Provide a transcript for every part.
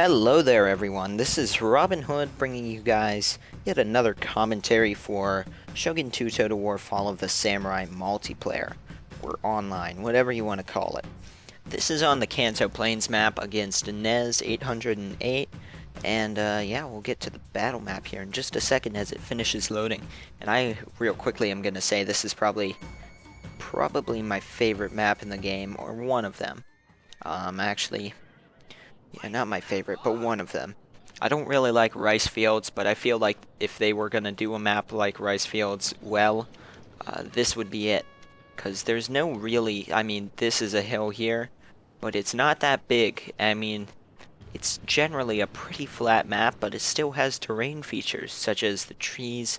Hello there everyone, this is Robin Hood bringing you guys yet another commentary for Shogun 2 Total War Fall of the Samurai multiplayer, or online, whatever you want to call it. This is on the Kanto Plains map against Nez 808, and yeah, we'll get to the battle map here in just a second as it finishes loading. And real quickly, I'm going to say this is probably my favorite map in the game, or one of them. Actually, yeah, not my favorite, but one of them. I don't really like rice fields, but I feel like if they were going to do a map like rice fields, well, this would be it. Because there's no really, I mean, this is a hill here, but it's not that big. I mean, it's generally a pretty flat map, but it still has terrain features, such as the trees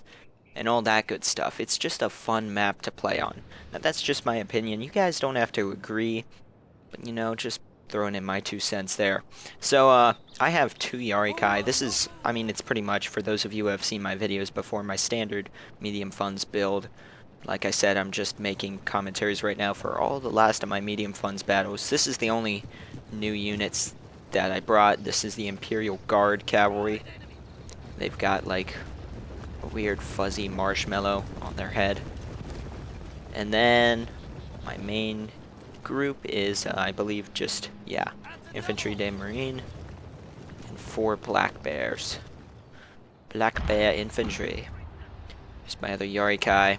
and all that good stuff. It's just a fun map to play on. Now, that's just my opinion. You guys don't have to agree, but, you know, just throwing in my 2 cents there. So, I have 2 Yarikai. This is, I mean, it's pretty much, for those of you who have seen my videos before, my standard medium funds build. Like I said, I'm just making commentaries right now for all the last of my medium funds battles. This is the only new units that I brought. This is the Imperial Guard Cavalry. They've got, like, a weird fuzzy marshmallow on their head. And then, my main group is, I believe, just, yeah, Infantry de Marine, and 4 Black Bears. Black Bear Infantry. Here's my other Yarikai,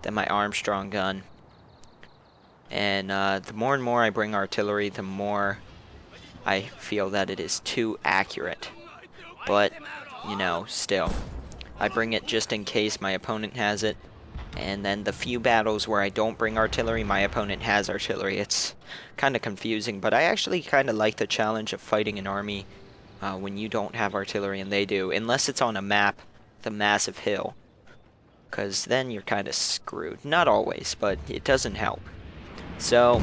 then my Armstrong gun. And the more and more I bring artillery, the more I feel that it is too accurate. But, you know, still, I bring it just in case my opponent has it. And then the few battles where I don't bring artillery, my opponent has artillery. It's kind of confusing, but I actually kind of like the challenge of fighting an army when you don't have artillery and they do. Unless it's on a map, the massive hill. Because then you're kind of screwed. Not always, but it doesn't help. So,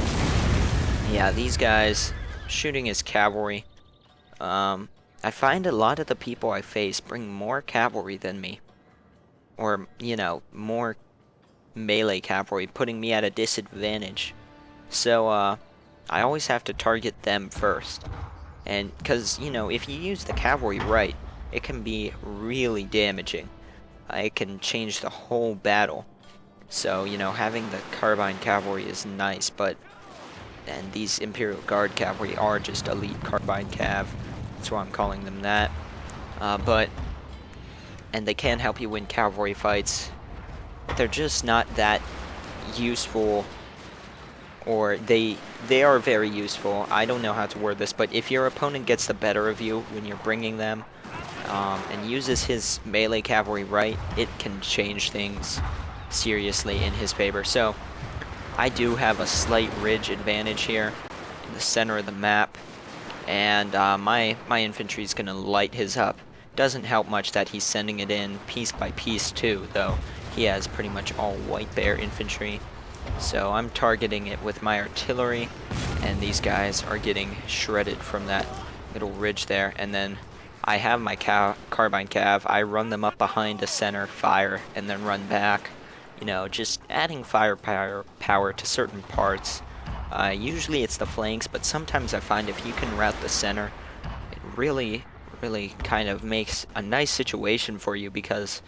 yeah, these guys, shooting as cavalry. I find a lot of the people I face bring more cavalry than me. Or, you know, more melee cavalry, putting me at a disadvantage. So, I always have to target them first. And, because, you know, if you use the cavalry right, it can be really damaging. It can change the whole battle. So, you know, having the carbine cavalry is nice, but, and these Imperial Guard cavalry are just elite carbine cav. That's why I'm calling them that. And they can help you win cavalry fights. They're just not that useful, or they are very useful. I don't know how to word this, but if your opponent gets the better of you when you're bringing them, and uses his melee cavalry right, it can change things seriously in his favor. So I do have a slight ridge advantage here in the center of the map, and my infantry is going to light his up. Doesn't help much that he's sending it in piece by piece too, though. He has pretty much all white bear infantry. So I'm targeting it with my artillery, and these guys are getting shredded from that little ridge there. And then I have my carbine cav. I run them up behind a center, fire, and then run back. You know, just adding firepower to certain parts. Usually it's the flanks, but sometimes I find if you can route the center, it really kind of makes a nice situation for you, because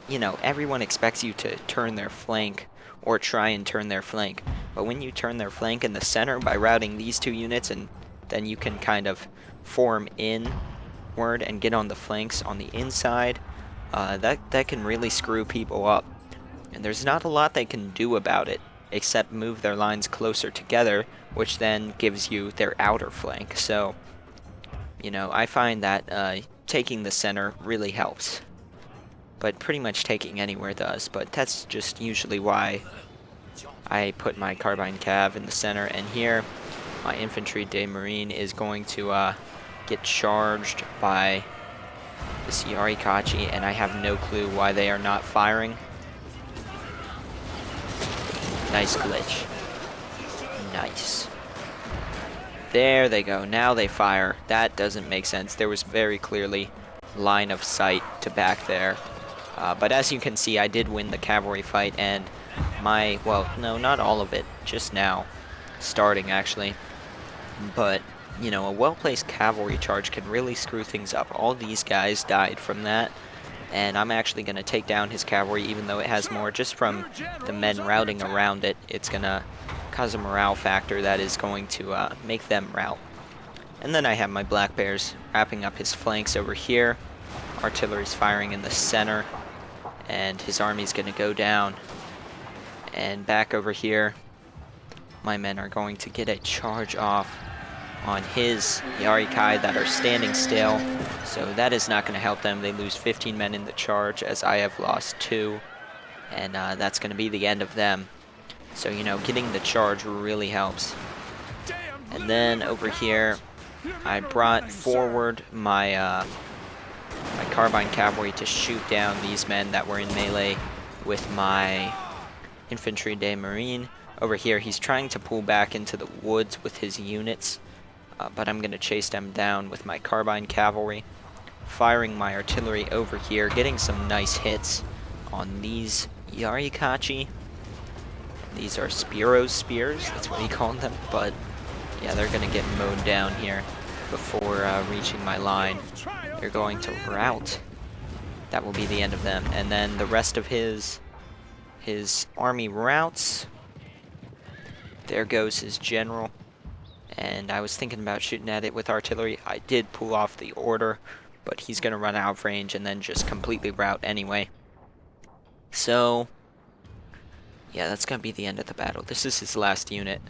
you know, everyone expects you to turn their flank or try and turn their flank, but when you turn their flank in the center by routing these 2 units, and then you can kind of form inward and get on the flanks on the inside, that can really screw people up, and there's not a lot they can do about it except move their lines closer together, which then gives you their outer flank. So, you know, I find that taking the center really helps. But pretty much taking anywhere does. But that's just usually why I put my carbine cav in the center. And here, my infantry de marine is going to get charged by this Yarikachi, and I have no clue why they are not firing. Nice glitch. Nice. There they go. Now they fire. That doesn't make sense. There was very clearly line of sight to back there. But as you can see, I did win the cavalry fight, and well, no, not all of it, just now. Starting, actually. But you know, a well-placed cavalry charge can really screw things up. All these guys died from that, and I'm actually going to take down his cavalry even though it has more just from the men routing around it. It's going to cause a morale factor that is going to make them rout. And then I have my Black Bears wrapping up his flanks over here. Artillery's firing in the center, and his army's going to go down. And back over here, my men are going to get a charge off on his Yarikai that are standing still. So that is not going to help them. They lose 15 men in the charge as I have lost 2. And that's going to be the end of them. So, you know, getting the charge really helps. And then over here, I brought forward my my carbine cavalry to shoot down these men that were in melee with my infantry de marine. Over here, he's trying to pull back into the woods with his units, but I'm going to chase them down with my carbine cavalry, firing my artillery over here, getting some nice hits on these Yarikachi. These are Spiro's spears, that's what he called them, but yeah, they're going to get mowed down here before reaching my line. They're going to rout. That will be the end of them. And then the rest of his army routes. There goes his general. And I was thinking about shooting at it with artillery. I did pull off the order, but he's going to run out of range and then just completely rout anyway. So, yeah, that's going to be the end of the battle. This is his last unit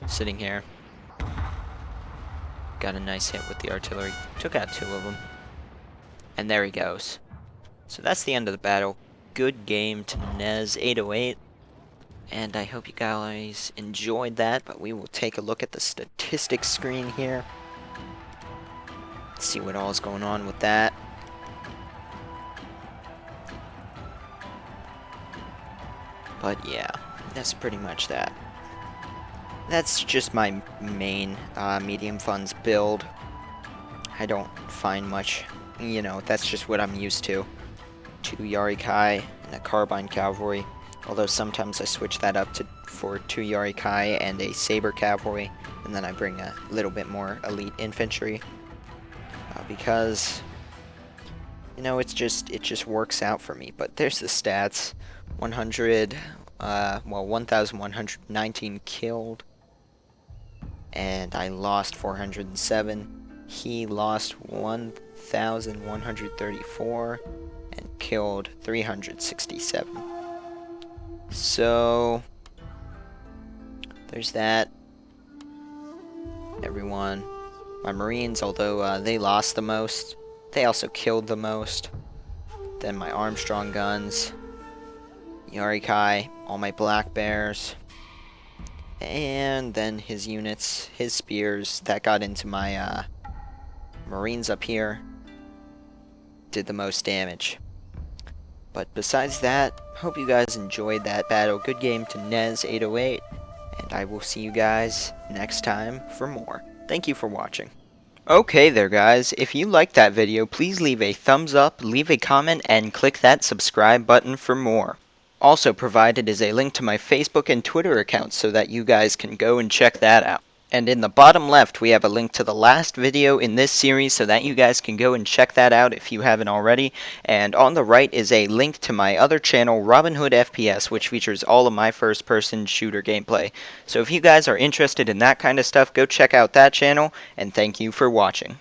sitting here. Got a nice hit with the artillery. Took out 2 of them. And there he goes. So that's the end of the battle. Good game to Nez 808. And I hope you guys enjoyed that. But we will take a look at the statistics screen here. See what all is going on with that. But yeah, that's pretty much that. That's just my main medium funds build. I don't find much, you know, that's just what I'm used to. 2 Yarikai and a carbine cavalry. Although sometimes I switch that up for 2 Yarikai and a saber cavalry. And then I bring a little bit more elite infantry. Because, you know, it just works out for me. But there's the stats. 1,119 killed. And I lost 407. He lost 1,134 and killed 367. So there's that. Everyone, my Marines, although they lost the most, they also killed the most. Then my Armstrong guns, Yarikai, all my Black Bears. And then his units, his spears, that got into my Marines up here, did the most damage. But besides that, hope you guys enjoyed that battle. Good game to Nez 808, and I will see you guys next time for more. Thank you for watching. Okay there guys, if you liked that video, please leave a thumbs up, leave a comment, and click that subscribe button for more. Also provided is a link to my Facebook and Twitter accounts so that you guys can go and check that out. And in the bottom left we have a link to the last video in this series so that you guys can go and check that out if you haven't already. And on the right is a link to my other channel, Robin Hood FPS, which features all of my first-person shooter gameplay. So if you guys are interested in that kind of stuff, go check out that channel, and thank you for watching.